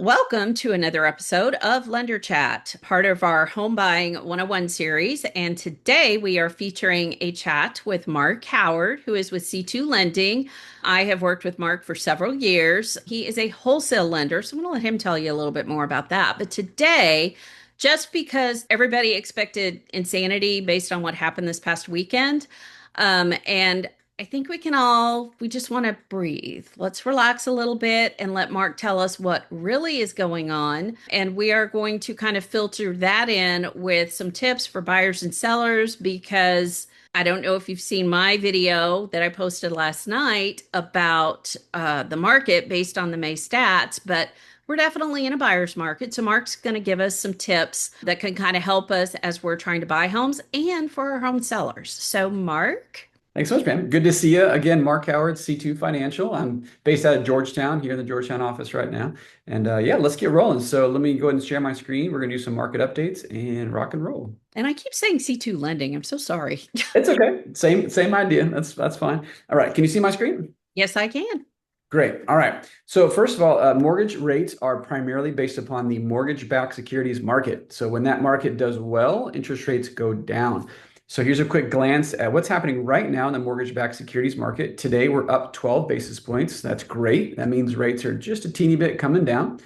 Welcome to another episode of Lender Chat, part of our Home Buying 101 series. And today we are featuring a chat with Mark Howard, who is with C2 Lending. I have worked with Mark for several years. He is a wholesale lender, so I'm going to let him tell you a little bit more about that. But today, just because everybody expected insanity based on what happened this past weekend, and I think we just want to breathe. Let's relax a little bit and let Mark tell us what really is going on. And we are going to kind of filter that in with some tips for buyers and sellers because I don't know if you've seen my video that I posted last night about the market based on the May stats, but we're definitely in a buyer's market. So Mark's going to give us some tips that can kind of help us as we're trying to buy homes and for our home sellers. So, Mark. Thanks so much, man. Good to see you again. Mark Howard, C2 Financial. I'm based out of Georgetown, here in the Georgetown office right now. And yeah, let's get rolling. So let me go ahead and share my screen. We're going to do some market updates and rock and roll. And I keep saying C2 lending. I'm so sorry. It's okay. Same idea. That's fine. All right. Can you see my screen? Yes, I can. Great. All right. So first of all, mortgage rates are primarily based upon the mortgage-backed securities market. So when that market does well, interest rates go down. So here's a quick glance at what's happening right now in the mortgage-backed securities market. Today, we're up 12 basis points. That's great. That means rates are just a teeny bit coming down.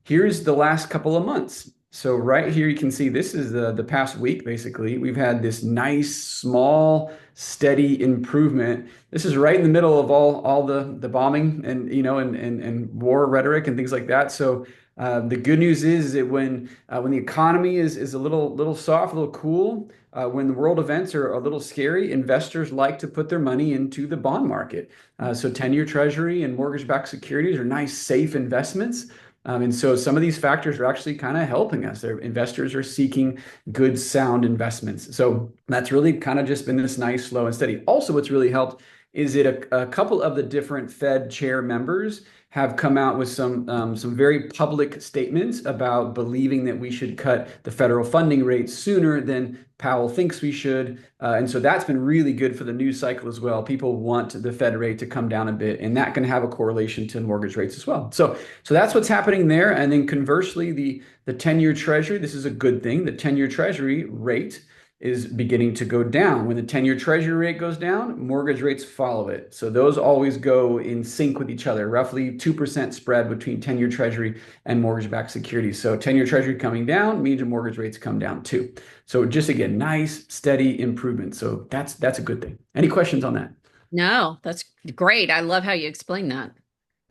Here's the last couple of months. So right here, you can see this is the past week, basically. We've had this nice, small, steady improvement. This is right in the middle of all the bombing and and war rhetoric and things like that. So the good news is that when the economy is a little soft, a little cool, when the world events are a little scary, investors like to put their money into the bond market. So 10-year Treasury and mortgage-backed securities are nice, safe investments. And so some of these factors are actually kind of helping us. Their investors are seeking good, sound investments. So that's really kind of just been this nice, slow and steady. Also, what's really helped is that a couple of the different Fed chair members have come out with some very public statements about believing that we should cut the federal funding rate sooner than Powell thinks we should. And so that's been really good for the news cycle as well. People want the Fed rate to come down a bit, and that can have a correlation to mortgage rates as well. So that's what's happening there. And then conversely, the 10-year Treasury, this is a good thing. The 10-year Treasury rate is beginning to go down. When the 10-year Treasury rate goes down, mortgage rates follow it. So those always go in sync with each other, roughly 2% spread between 10-year Treasury and mortgage-backed securities. So 10-year Treasury coming down means your mortgage rates come down too. So just again, nice, steady improvement. So that's a good thing. Any questions on that? No, that's great. I love how you explain that.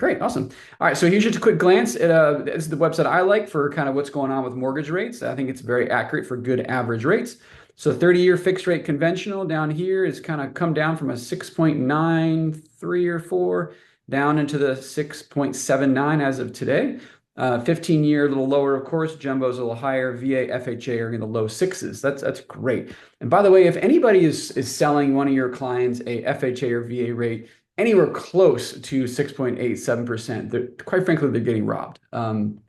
Great, awesome. All right, so here's just a quick glance at this is the website I like for kind of what's going on with mortgage rates. I think it's very accurate for good average rates. So 30-year fixed rate conventional down here is kind of come down from a 6.93 or 4 down into the 6.79 as of today. 15-year a little lower, of course. Jumbo's a little higher. VA, FHA are in the low sixes. That's great. And by the way, if anybody is selling one of your clients a FHA or VA rate anywhere close to 6.87%, quite frankly, they're getting robbed.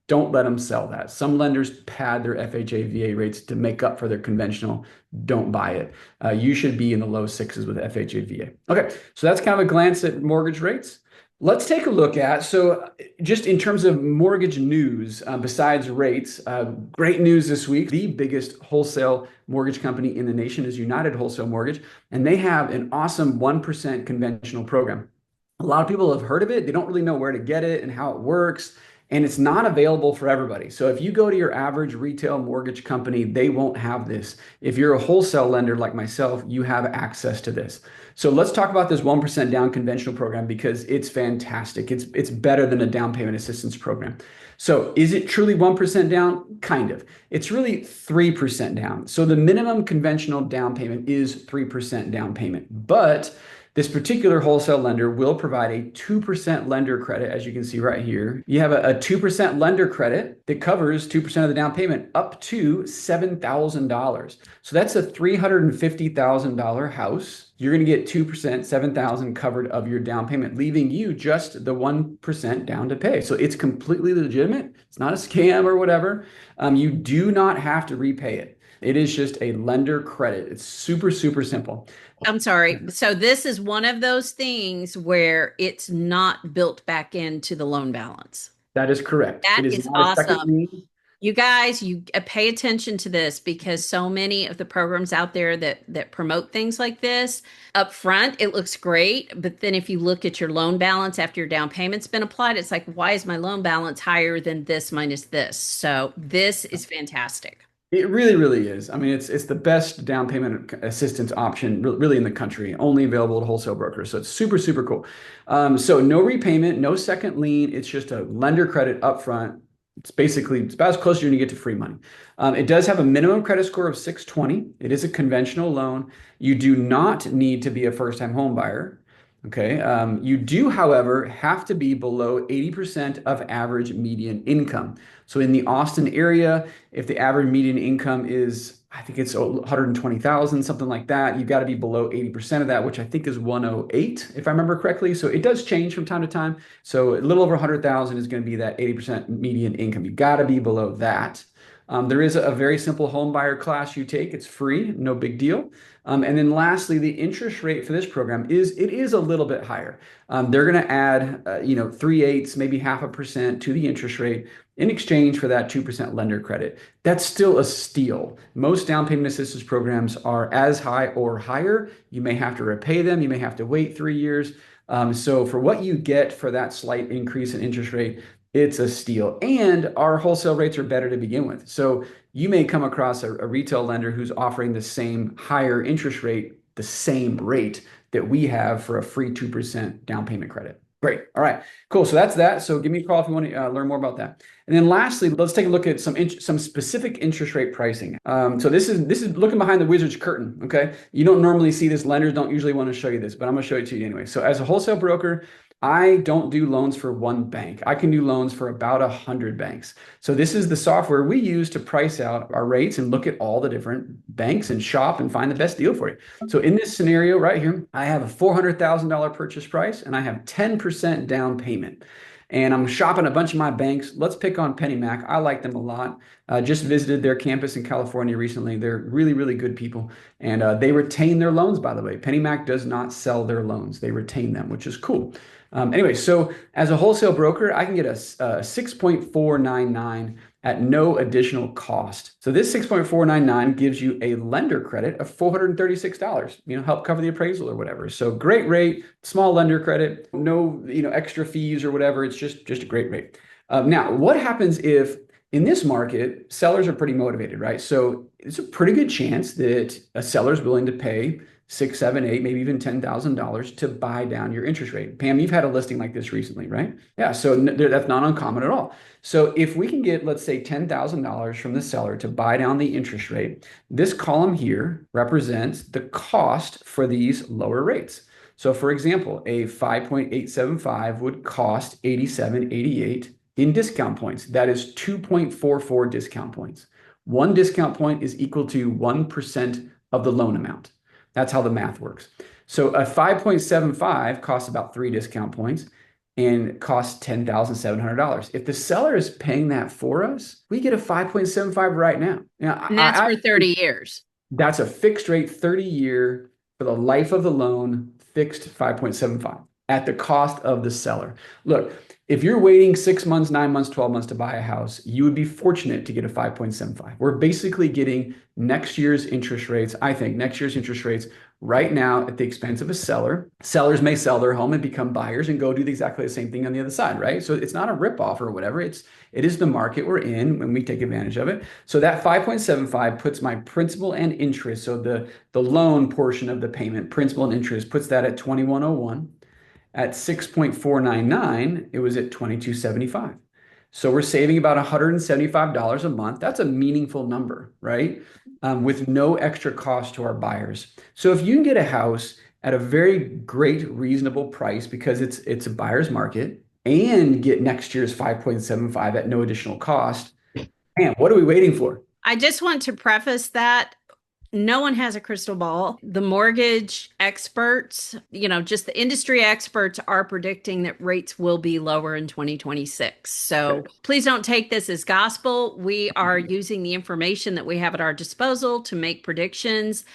Don't let them sell that. Some lenders pad their FHA, VA rates to make up for their conventional. Don't buy it. You should be in the low sixes with FHA, VA. Okay, so that's kind of a glance at mortgage rates. Let's take a look at, so just in terms of mortgage news, besides rates, great news this week. The biggest wholesale mortgage company in the nation is United Wholesale Mortgage, and they have an awesome 1% conventional program. A lot of people have heard of it. They don't really know where to get it and how it works. And it's not available for everybody. So if you go to your average retail mortgage company, they won't have this. If you're a wholesale lender like myself, you have access to this. So let's talk about this 1% down conventional program because it's fantastic. It's better than a down payment assistance program. So is it truly 1% down? Kind of. It's really 3% down. So the minimum conventional down payment is 3% down payment. But this particular wholesale lender will provide a 2% lender credit, as you can see right here. You have a 2% lender credit that covers 2% of the down payment up to $7,000. So that's a $350,000 house. You're going to get 2%, $7,000 covered of your down payment, leaving you just the 1% down to pay. So it's completely legitimate. It's not a scam or whatever. You do not have to repay it. It is just a lender credit. It's super, super simple. I'm sorry. So this is one of those things where it's not built back into the loan balance. That is correct. That It is is not a second awesome. lien. You guys, you pay attention to this because so many of the programs out there that promote things like this, up front, it looks great, but then if you look at your loan balance after your down payment's been applied, it's like, why is my loan balance higher than this minus this? So this is fantastic. It really, really is. I mean, it's the best down payment assistance option really in the country, only available to wholesale brokers. So it's super, super cool. So no repayment, no second lien. It's just a lender credit upfront. It's about as close as you're going to get to free money. It does have a minimum credit score of 620. It is a conventional loan. You do not need to be a first-time home buyer. Okay. You do, however, have to be below 80% of average median income. So in the Austin area, if the average median income is, I think it's 120,000, something like that, you've got to be below 80% of that, which I think is 108, if I remember correctly. So it does change from time to time. So a little over 100,000 is going to be that 80% median income. You got to be below that. There is a very simple home buyer class you take. It's free, no big deal. And then lastly, the interest rate for this program is a little bit higher. They're going to add, 3/8, maybe 0.5% to the interest rate in exchange for that 2% lender credit. That's still a steal. Most down payment assistance programs are as high or higher. You may have to repay them. You may have to wait 3 years. So for what you get for that slight increase in interest rate, it's a steal. And our wholesale rates are better to begin with. So you may come across a retail lender who's offering the same higher interest rate, the same rate that we have for a free 2% down payment credit. Great. All right. Cool. So that's that. So give me a call if you want to learn more about that. And then lastly, let's take a look at some specific interest rate pricing. So this is looking behind the wizard's curtain. Okay. You don't normally see this. Lenders don't usually want to show you this, but I'm going to show it to you anyway. So as a wholesale broker, I don't do loans for one bank. I can do loans for about 100 banks. So this is the software we use to price out our rates and look at all the different banks and shop and find the best deal for you. So in this scenario right here, I have a $400,000 purchase price and I have 10% down payment. And I'm shopping a bunch of my banks. Let's pick on PennyMac. I like them a lot. Just visited their campus in California recently. They're really, really good people. And they retain their loans, by the way. PennyMac does not sell their loans. They retain them, which is cool. Anyway, so as a wholesale broker, I can get a 6.499 at no additional cost. So this 6.499 gives you a lender credit of $436, help cover the appraisal or whatever. So great rate, small lender credit, no, extra fees or whatever. It's just a great rate. Now, what happens if in this market, sellers are pretty motivated, right? So it's a pretty good chance that a seller is willing to pay six, seven, eight, maybe even $10,000 to buy down your interest rate. Pam, you've had a listing like this recently, right? Yeah, so that's not uncommon at all. So if we can get, let's say, $10,000 from the seller to buy down the interest rate, this column here represents the cost for these lower rates. So for example, a 5.875 would cost 87.88 in discount points. That is 2.44 discount points. One discount point is equal to 1% of the loan amount. That's how the math works. So a 5.75 costs about 3 discount points and costs $10,700. If the seller is paying that for us, we get a 5.75 right now. Now, And that's for 30 years. that's a fixed rate 30-year for the life of the loan, fixed 5.75 at the cost of the seller. Look, if you're waiting 6 months, 9 months, 12 months to buy a house, you would be fortunate to get a 5.75. We're basically getting next year's interest rates, I think, next year's interest rates right now at the expense of a seller. Sellers may sell their home and become buyers and go do exactly the same thing on the other side, right? So it's not a ripoff or whatever. It is the market we're in when we take advantage of it. So that 5.75 puts my principal and interest, so the loan portion of the payment, principal and interest, puts that at 2101. At 6.499, it was at 2275. So we're saving about $175 a month. That's a meaningful number, right? With no extra cost to our buyers. So if you can get a house at a very great, reasonable price because it's a buyer's market and get next year's 5.75 at no additional cost, man, what are we waiting for? I just want to preface that no one has a crystal ball. The mortgage experts, just the industry experts are predicting that rates will be lower in 2026. So please don't take this as gospel. We are using the information that we have at our disposal to make predictions.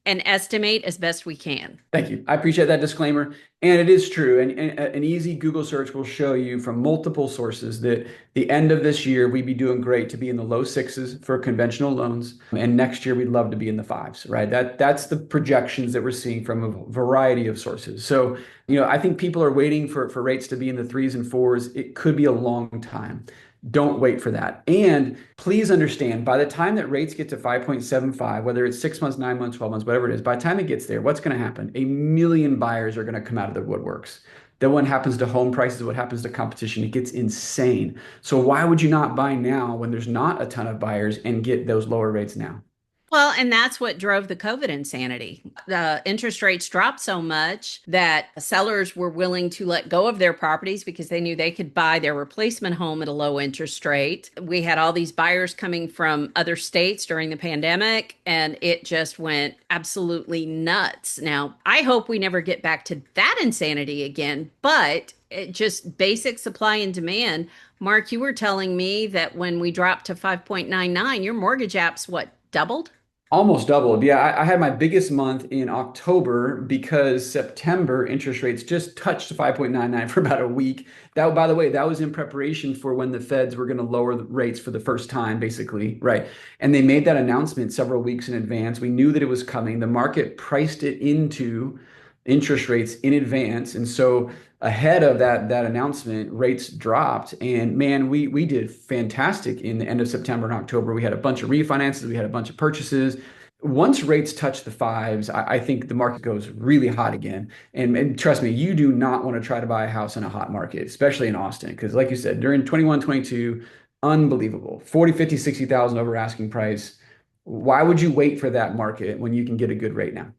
and estimate as best we can. Thank you. I appreciate that disclaimer. And it is true. And an easy Google search will show you from multiple sources that the end of this year, we'd be doing great to be in the low sixes for conventional loans. And next year, we'd love to be in the fives, right? That's the projections that we're seeing from a variety of sources. So, I think people are waiting for rates to be in the threes and fours. It could be a long time. Don't wait for that. And please understand, by the time that rates get to 5.75, whether it's 6 months, 9 months, 12 months, whatever it is, by the time it gets there, what's going to happen? A million buyers are going to come out of the woodworks. Then what happens to home prices, what happens to competition? It gets insane. So why would you not buy now when there's not a ton of buyers and get those lower rates now? Well, and that's what drove the COVID insanity. The interest rates dropped so much that sellers were willing to let go of their properties because they knew they could buy their replacement home at a low interest rate. We had all these buyers coming from other states during the pandemic, and it just went absolutely nuts. Now, I hope we never get back to that insanity again, but it just basic supply and demand. Mark, you were telling me that when we dropped to 5.99, your mortgage apps, what, doubled? Almost doubled. Yeah, I had my biggest month in October because September interest rates just touched 5.99 for about a week. That, by the way, that was in preparation for when the Feds were going to lower the rates for the first time, basically, right? And they made that announcement several weeks in advance. We knew that it was coming. The market priced it into interest rates in advance, and so ahead of that announcement, rates dropped. And man, we did fantastic in the end of September and October. We had a bunch of refinances, we had a bunch of purchases. Once rates touch the fives, I think the market goes really hot again. And trust me, you do not want to try to buy a house in a hot market, especially in Austin, because like you said, during 21, 22, unbelievable. 40, 50, 60,000 over asking price. Why would you wait for that market when you can get a good rate now?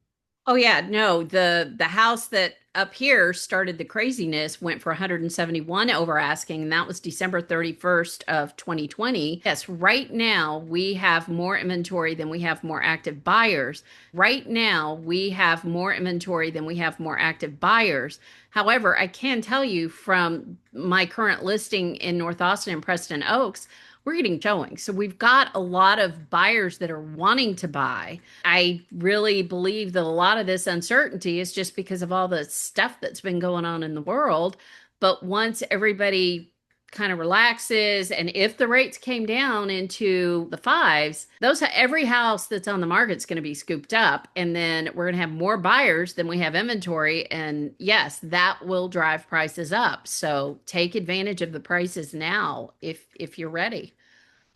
Oh yeah, no, the house that up here started the craziness went for 171 over asking, and that was December 31st of 2020. Yes, right now we have more inventory than we have more active buyers. Right now we have more inventory than we have more active buyers. However, I can tell you from my current listing in North Austin and Preston Oaks, we're getting showing. So we've got a lot of buyers that are wanting to buy. I really believe that a lot of this uncertainty is just because of all the stuff that's been going on in the world. But once everybody kind of relaxes, and if the rates came down into the fives, those every house that's on the market is going to be scooped up, and then we're going to have more buyers than we have inventory. And yes, that will drive prices up. So take advantage of the prices now if you're ready.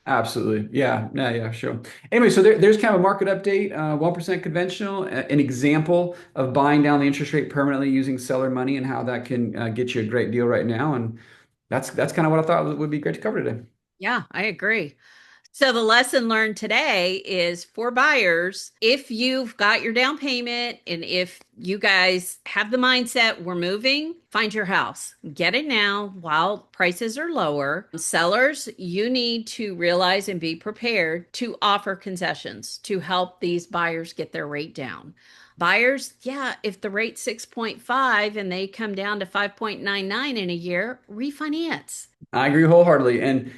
Absolutely. Yeah. Yeah. Yeah. Sure. Anyway, so there's kind of a market update. 1% conventional, an example of buying down the interest rate permanently using seller money and how that can get you a great deal right now. And that's kind of what I thought would be great to cover today. Yeah, I agree. So the lesson learned today is for buyers, if you've got your down payment and if you guys have the mindset we're moving, find your house. Get it now while prices are lower. Sellers, you need to realize and be prepared to offer concessions to help these buyers get their rate down. Buyers, yeah, if the rate's 6.5 and they come down to 5.99 in a year, refinance. I agree wholeheartedly. And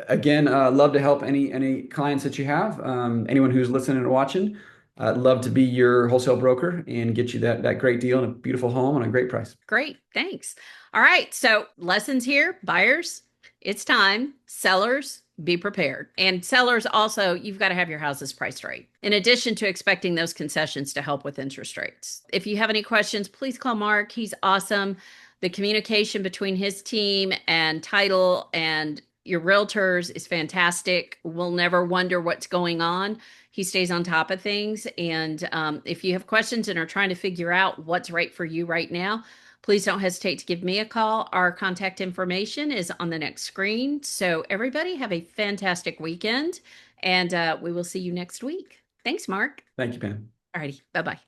again, love to help any clients that you have. Anyone who's listening and watching, love to be your wholesale broker and get you that great deal and a beautiful home and a great price. Great, thanks. All right, so lessons here, buyers, it's time. Sellers, be prepared. And sellers also, you've got to have your houses priced right. In addition to expecting those concessions to help with interest rates. If you have any questions, please call Mark. He's awesome. The communication between his team and title and your realtors is fantastic. We'll never wonder what's going on. He stays on top of things. And if you have questions and are trying to figure out what's right for you right now, please don't hesitate to give me a call. Our contact information is on the next screen. So, everybody, have a fantastic weekend, and we will see you next week. Thanks, Mark. Thank you, Pam. All righty. Bye bye.